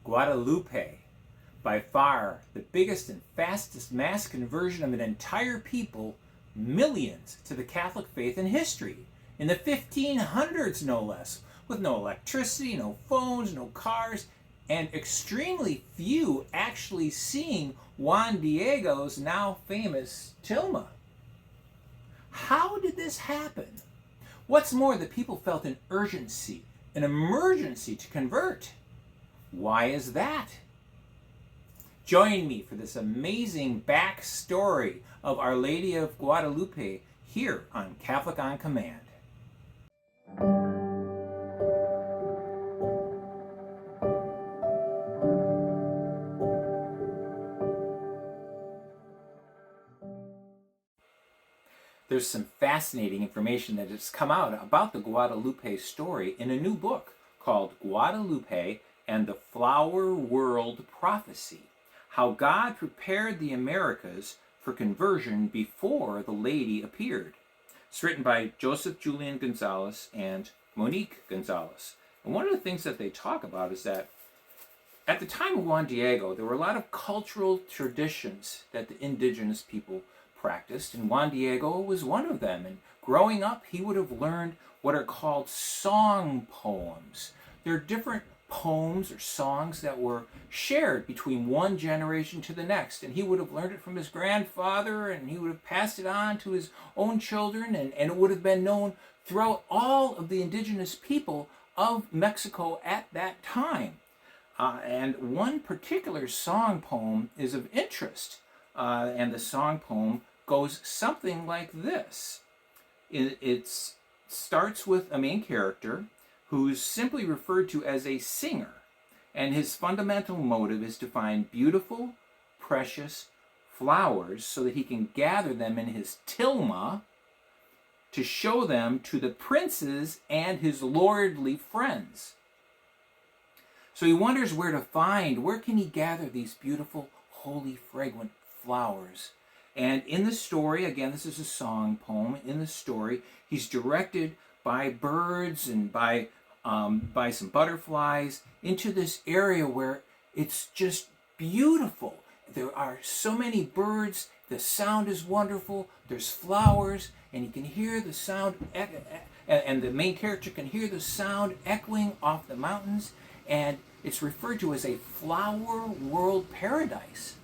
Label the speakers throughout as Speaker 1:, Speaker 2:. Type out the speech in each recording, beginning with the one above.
Speaker 1: Guadalupe, by far the biggest and fastest mass conversion of an entire people, millions, to the Catholic faith in history, in the 1500s no less, with no electricity, no phones, no cars, and extremely few actually seeing Juan Diego's now famous tilma. How did this happen? What's more, the people felt an urgency, an emergency to convert. Why is that? Join me for this amazing backstory of Our Lady of Guadalupe here on Catholic on Command. There's some fascinating information that has come out about the Guadalupe story in a new book called Guadalupe and the Flower World Prophecy: How God Prepared the Americas for Conversion Before the Lady Appeared. It's written by Joseph Julian Gonzalez and Monique Gonzalez. And one of the things that they talk about is that at the time of Juan Diego, there were a lot of cultural traditions that the indigenous people practiced, and Juan Diego was one of them. And growing up, he would have learned what are called song poems. They're different poems or songs that were shared between one generation to the next, and he would have learned it from his grandfather, and he would have passed it on to his own children, and it would have been known throughout all of the indigenous people of Mexico at that time. And one particular song poem is of interest, and the song poem goes something like this. It starts with a main character who's simply referred to as a singer, and his fundamental motive is to find beautiful, precious flowers so that he can gather them in his tilma to show them to the princes and his lordly friends. So he wonders where can he gather these beautiful, holy, fragrant flowers. And in the story, again, this is a song poem, in the story, he's directed by birds and by some butterflies into this area where it's just beautiful. There are so many birds, the sound is wonderful, there's flowers, and you can hear the sound, and the main character can hear the sound echoing off the mountains, and it's referred to as a flower world paradise.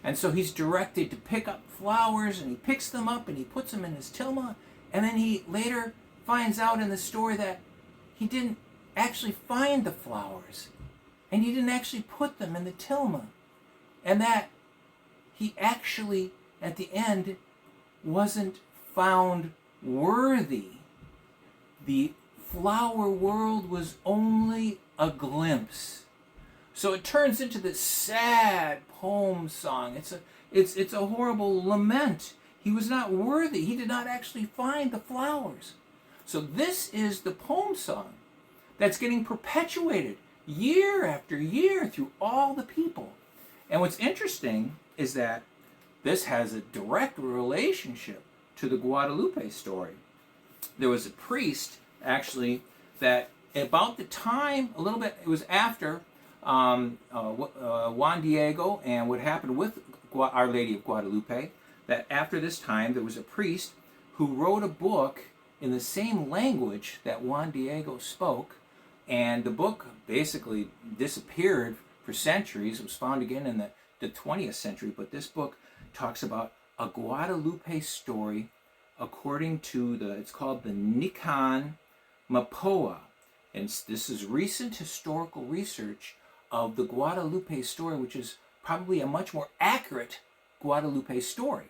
Speaker 1: And so he's directed to pick up flowers, and he picks them up and he puts them in his tilma, and then he later finds out in the story that he didn't actually find the flowers, and he didn't actually put them in the tilma, and that he actually, at the end, wasn't found worthy. The flower world was only a glimpse. So it turns into this sad poem song. It's a horrible lament. He was not worthy. He did not actually find the flowers. So this is the poem song that's getting perpetuated year after year through all the people. And what's interesting is that this has a direct relationship to the Guadalupe story. There was a priest, actually, that about the time, a little bit, it was after Juan Diego and what happened with Our Lady of Guadalupe, that after this time there was a priest who wrote a book in the same language that Juan Diego spoke, and the book basically disappeared for centuries. It was found again in the 20th century, but this book talks about a Guadalupe story according to it's called the Nican Mapoa. And this is recent historical research of the Guadalupe story, which is probably a much more accurate Guadalupe story.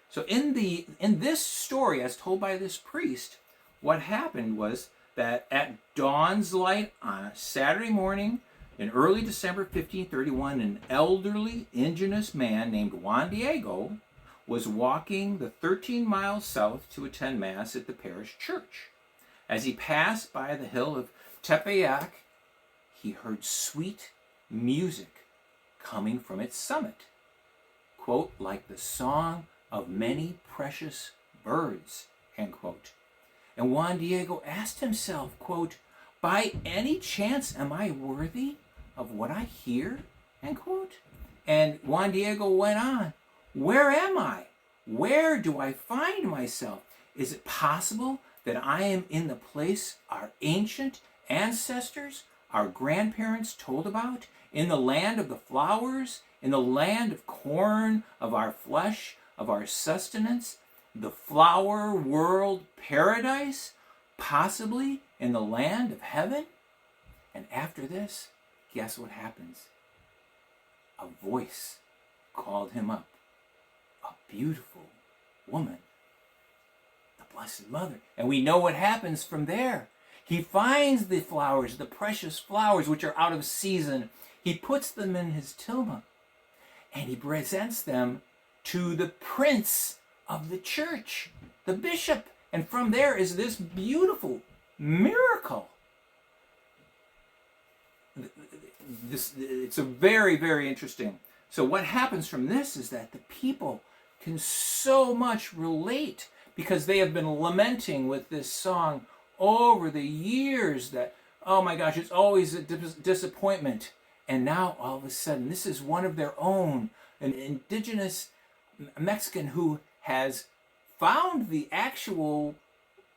Speaker 1: So in this story, as told by this priest, what happened was that at dawn's light on a Saturday morning in early December 1531, an elderly indigenous man named Juan Diego was walking the 13 miles south to attend Mass at the parish church. As he passed by the hill of Tepeyac, he heard sweet music coming from its summit, quote, like the song of many precious birds, end quote. And Juan Diego asked himself, quote, by any chance am I worthy of what I hear, end quote. And Juan Diego went on, where am I? Where do I find myself? Is it possible that I am in the place our ancient ancestors, our grandparents told about, in the land of the flowers, in the land of corn, of our flesh, of our sustenance, the flower world paradise, possibly in the land of heaven? And after this, guess what happens? A voice called him up. A beautiful woman, the Blessed Mother. And we know what happens from there. He finds the flowers, the precious flowers which are out of season. He puts them in his tilma and he presents them to the prince of the church, the bishop. And from there is this beautiful miracle. It's a very, very interesting. So what happens from this is that the people can so much relate because they have been lamenting with this song over the years that, oh my gosh, it's always a disappointment. And now all of a sudden, this is one of their own, an indigenous Mexican who has found the actual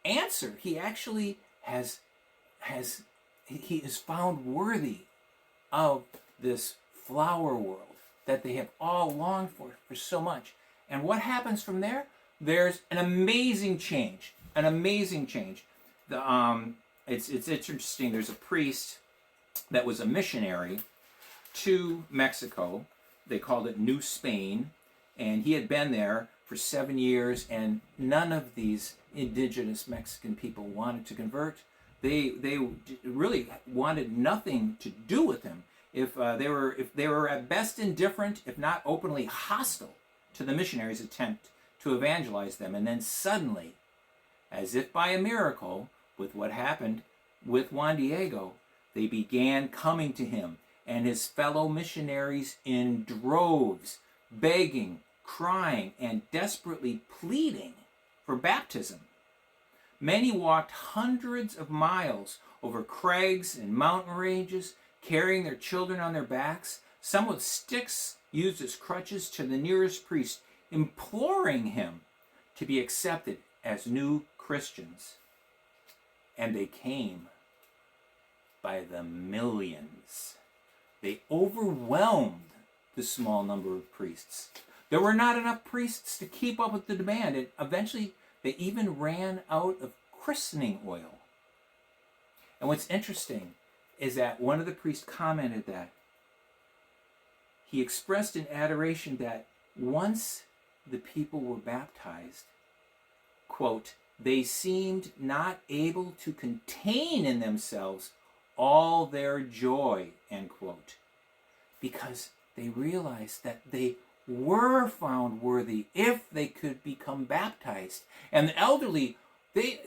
Speaker 1: answer. He actually he is found worthy of this flower world that they have all longed for so much. And what happens from there? There's an amazing change. An amazing change. It's interesting. There's a priest that was a missionary to Mexico. They called it New Spain. And he had been there for 7 years, and none of these indigenous Mexican people wanted to convert. They really wanted nothing to do with him. If they were at best indifferent, if not openly hostile to the missionaries' attempt to evangelize them. And then suddenly, as if by a miracle, with what happened with Juan Diego, they began coming to him and his fellow missionaries in droves, begging, crying, and desperately pleading for baptism. Many walked hundreds of miles over crags and mountain ranges, carrying their children on their backs, some with sticks used as crutches, to the nearest priest, imploring him to be accepted as new Christians. And they came by the millions. They overwhelmed the small number of priests. There were not enough priests to keep up with the demand, and eventually they even ran out of christening oil. And what's interesting is that one of the priests commented that he expressed in adoration that once the people were baptized, quote, they seemed not able to contain in themselves all their joy, end quote, because they realized that they were found worthy if they could become baptized. And the elderly,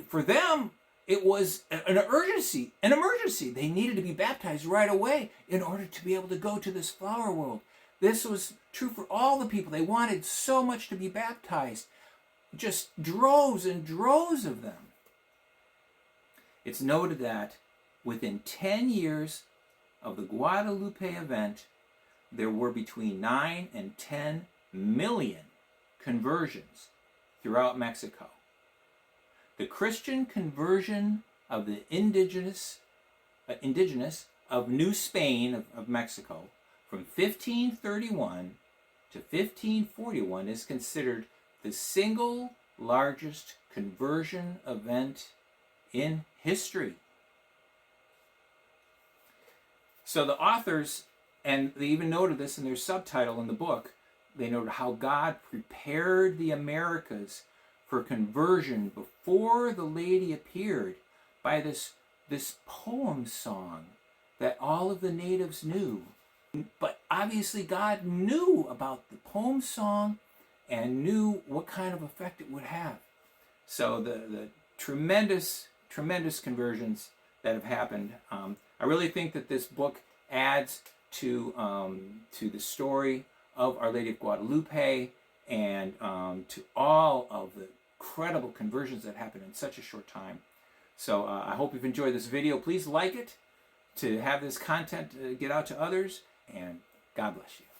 Speaker 1: for them, it was an emergency. They needed to be baptized right away in order to be able to go to this flower world. This was true for all the people. They wanted so much to be baptized. Just droves and droves of them. It's noted that within 10 years of the Guadalupe event, there were between 9 and 10 million conversions throughout Mexico. The Christian conversion of the indigenous of New Spain of Mexico from 1531 to 1541 is considered the single largest conversion event in history. So the authors, and they even noted this in their subtitle in the book, they noted how God prepared the Americas for conversion before the Lady appeared by this poem song that all of the natives knew. But obviously God knew about the poem song and knew what kind of effect it would have. So the tremendous conversions that have happened. I really think that this book adds to the story of Our Lady of Guadalupe and to all of the incredible conversions that happened in such a short time. So I hope you've enjoyed this video. Please like it, to have this content get out to others, and God bless you.